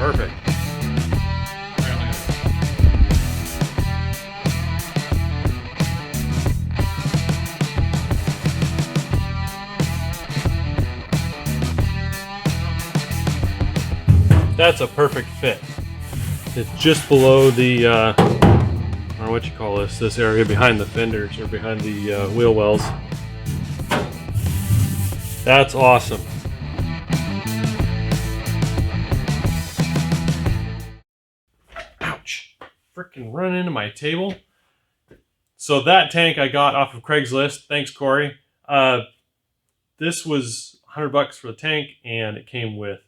Perfect. That's a perfect fit. It's just below the, I don't know what you call this area behind the fenders or behind the wheel wells. That's awesome. Ouch. Freaking run into my table. So that tank I got off of Craigslist. Thanks, Corey. This was $100 for the tank, and it came with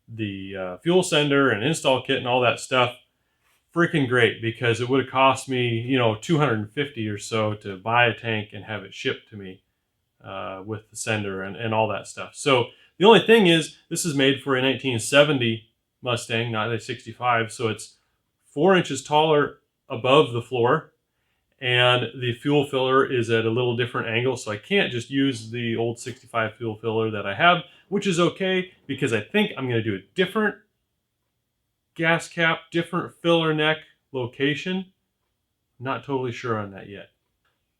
the fuel sender and install kit and all that stuff. Freaking great, because it would have cost me, $250 or so to buy a tank and have it shipped to me with the sender and all that stuff. So the only thing is, this is made for a 1970 Mustang, not a 65. So it's 4 inches taller above the floor, and the fuel filler is at a little different angle. So I can't just use the old 65 fuel filler that I have, which is okay, because I think I'm going to do a different gas cap, different filler neck location. Not totally sure on that yet.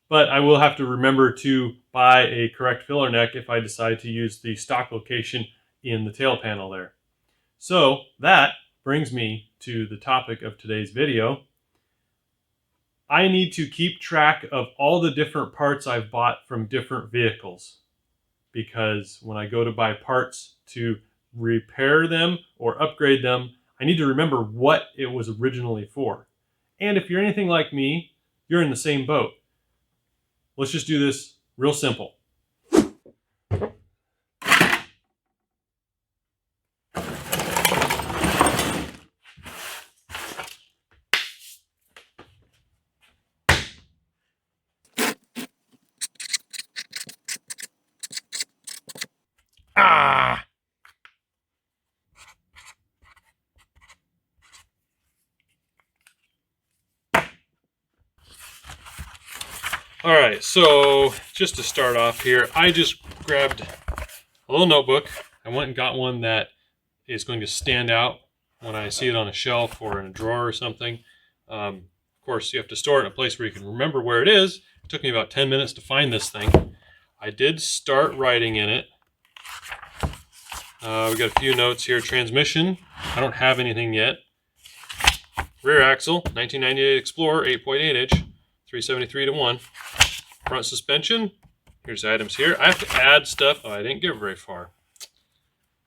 But I will have to remember to buy a correct filler neck if I decide to use the stock location in the tail panel there. So that brings me to the topic of today's video. I need to keep track of all the different parts I've bought from different vehicles, because when I go to buy parts to repair them or upgrade them, I need to remember what it was originally for. And if you're anything like me, you're in the same boat. Let's just do this real simple. Ah! All right, so just to start off here, I just grabbed a little notebook. I went and got one that is going to stand out when I see it on a shelf or in a drawer or something. Of course, you have to store it in a place where you can remember where it is. It took me about 10 minutes to find this thing. I did start writing in it. We got a few notes here. Transmission, I don't have anything yet. Rear axle, 1998 Explorer, 8.8 inch, 373 to 1. Front suspension, here's items here. I have to add stuff. Oh, I didn't get very far.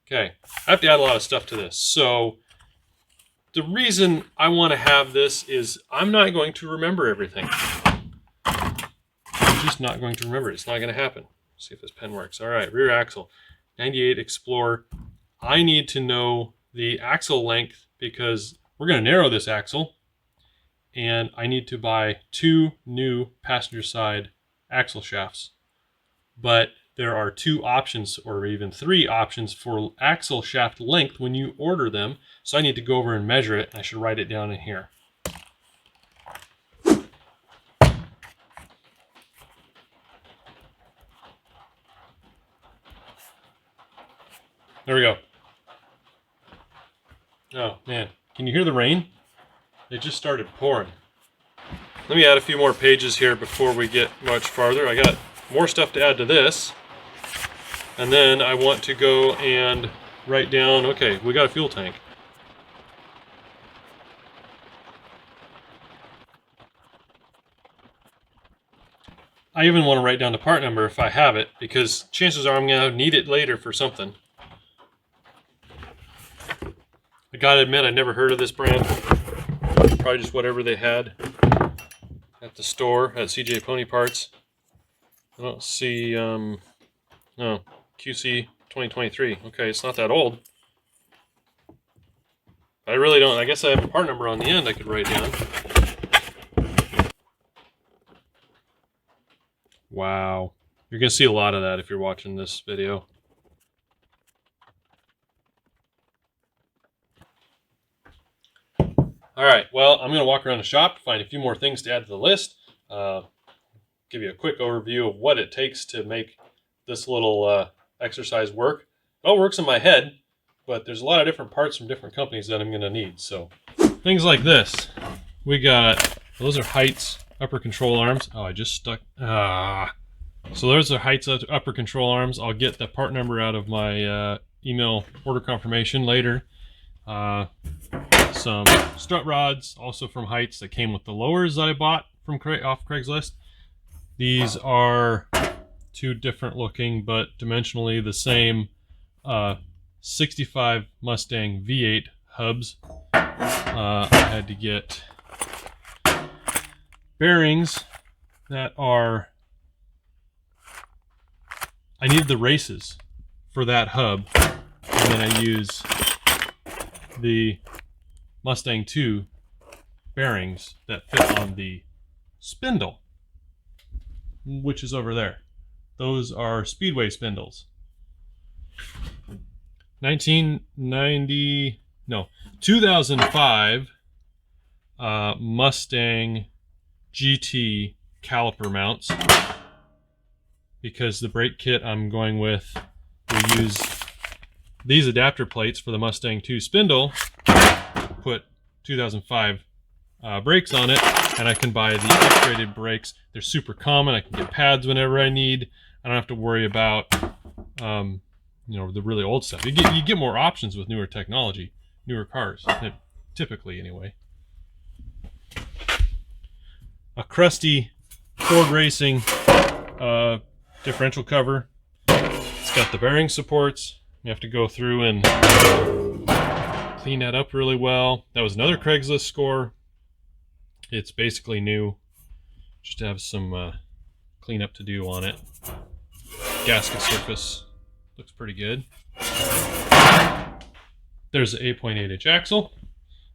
Okay, I have to add a lot of stuff to this. So the reason I want to have this is I'm not going to remember everything. I'm just not going to remember it. It's not going to happen. Let's see if this pen works. All right, rear axle, 98 Explorer. I need to know the axle length because we're going to narrow this axle, and I need to buy 2 new passenger side axle shafts. But there are 2 options, or even 3 options for axle shaft length when you order them. So I need to go over and measure it. I should write it down in here. There we go. Oh man, can you hear the rain? It just started pouring. Let me add a few more pages here before we get much farther. I got more stuff to add to this. And then I want to go and write down, okay, we got a fuel tank. I even want to write down the part number if I have it, because chances are I'm going to need it later for something. I gotta admit, I never heard of this brand. Probably just whatever they had at the store at CJ Pony Parts. I don't see, no, QC 2023. Okay, it's not that old. I really don't. I guess I have a part number on the end I could write down. Wow. You're going to see a lot of that if you're watching this video. Alright, well, I'm going to walk around the shop, find a few more things to add to the list. Give you a quick overview of what it takes to make this little exercise work. It all works in my head. but there's a lot of different parts from different companies that I'm going to need. So things like this. We got, those are Heights upper control arms. Oh, I just stuck. So those are Heights upper control arms. I'll get the part number out of my email order confirmation later. Some strut rods, also from Heights, that came with the lowers that I bought from off Craigslist. These are two different looking, but dimensionally the same 65 Mustang V8 hubs. I had to get bearings that are, I need the races for that hub, and then I use the Mustang 2 bearings that fit on the spindle, which is over there. Those are Speedway spindles. 2005 Mustang GT caliper mounts, because the brake kit I'm going with will use these adapter plates for the Mustang 2 spindle, put 2005 brakes on it, and I can buy the X-rated brakes. They're super common. I can get pads whenever I need. I don't have to worry about the really old stuff. You get more options with newer technology, newer cars, typically anyway. A crusty Ford Racing differential cover. It's got the bearing supports. You have to go through and clean that up really well. That was another Craigslist score. It's basically new. Just have some cleanup to do on it. Gasket surface looks pretty good. There's an 8.8-inch axle.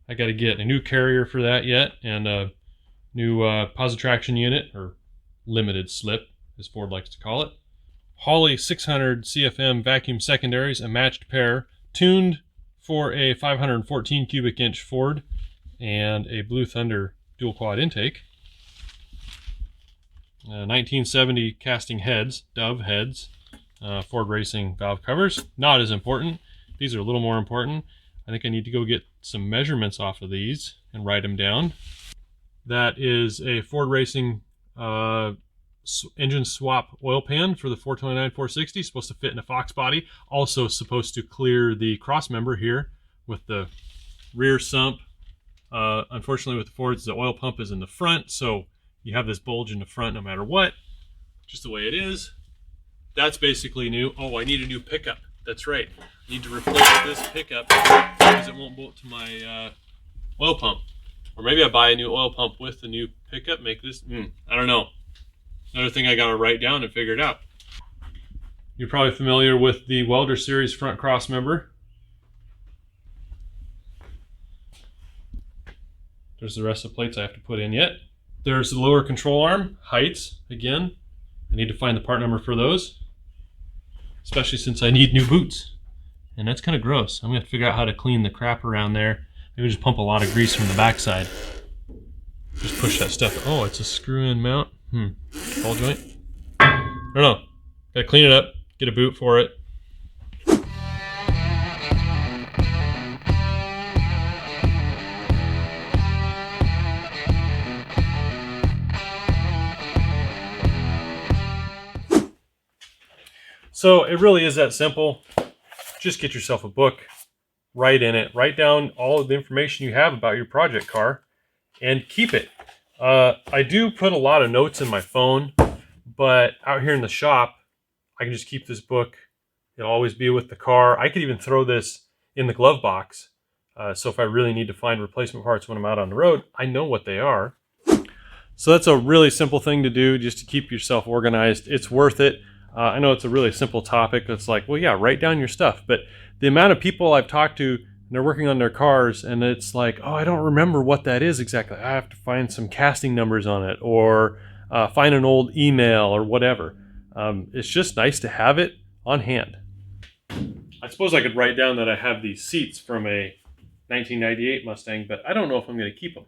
I got to get a new carrier for that yet, and a new positive traction unit, or limited slip, as Ford likes to call it. Holley 600 CFM vacuum secondaries, a matched pair, tuned for a 514 cubic inch Ford, and a Blue Thunder dual quad intake. 1970 casting heads, Dove heads, Ford Racing valve covers. Not as important. These are a little more important. I think I need to go get some measurements off of these and write them down. That is a Ford Racing engine swap oil pan for the 429-460, supposed to fit in a Fox body. Also supposed to clear the cross member here with the rear sump. Unfortunately with the Fords, the oil pump is in the front, so you have this bulge in the front no matter what. Just the way it is. That's basically new. Oh, I need a new pickup. That's right. I need to replace this pickup because it won't bolt to my oil pump. Or maybe I buy a new oil pump with the new pickup, make this, I don't know. Another thing I got to write down and figure it out. You're probably familiar with the Welder Series front cross member. There's the rest of the plates I have to put in yet. There's the lower control arm, Heights, again. I need to find the part number for those, especially since I need new boots. And that's kind of gross. I'm going to have to figure out how to clean the crap around there. Maybe just pump a lot of grease from the backside. Just push that stuff. Oh, it's a screw-in mount. Ball joint. I don't know. Gotta clean it up, get a boot for it. So it really is that simple. Just get yourself a book, write in it, write down all of the information you have about your project car, and keep it. I do put a lot of notes in my phone, but out here in the shop, I can just keep this book. It'll always be with the car. I could even throw this in the glove box. So if I really need to find replacement parts when I'm out on the road, I know what they are. So that's a really simple thing to do just to keep yourself organized. It's worth it. I know it's a really simple topic. It's like, well, yeah, write down your stuff. But the amount of people I've talked to, and they're working on their cars, and it's like, oh, I don't remember what that is exactly. I have to find some casting numbers on it, or find an old email or whatever. It's just nice to have it on hand. I suppose I could write down that I have these seats from a 1998 Mustang, but I don't know if I'm going to keep them.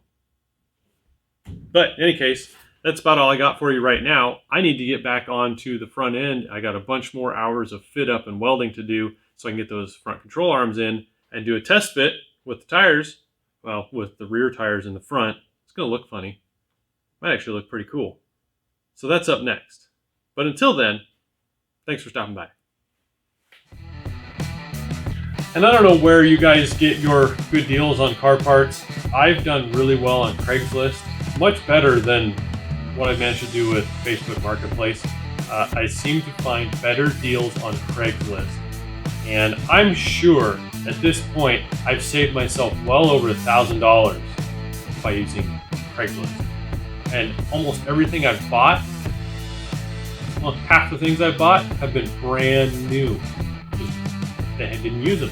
But in any case, that's about all I got for you right now. I need to get back onto the front end. I got a bunch more hours of fit up and welding to do, so I can get those front control arms in and do a test fit with the tires. Well, with the rear tires in the front. It's going to look funny. Might actually look pretty cool. So that's up next. But until then, thanks for stopping by. And I don't know where you guys get your good deals on car parts. I've done really well on Craigslist, much better than what I managed to do with Facebook Marketplace. I seem to find better deals on Craigslist. And I'm sure at this point, I've saved myself well over $1,000 by using Craigslist. And almost everything I've bought, well, half the things I've bought have been brand new. I didn't use them.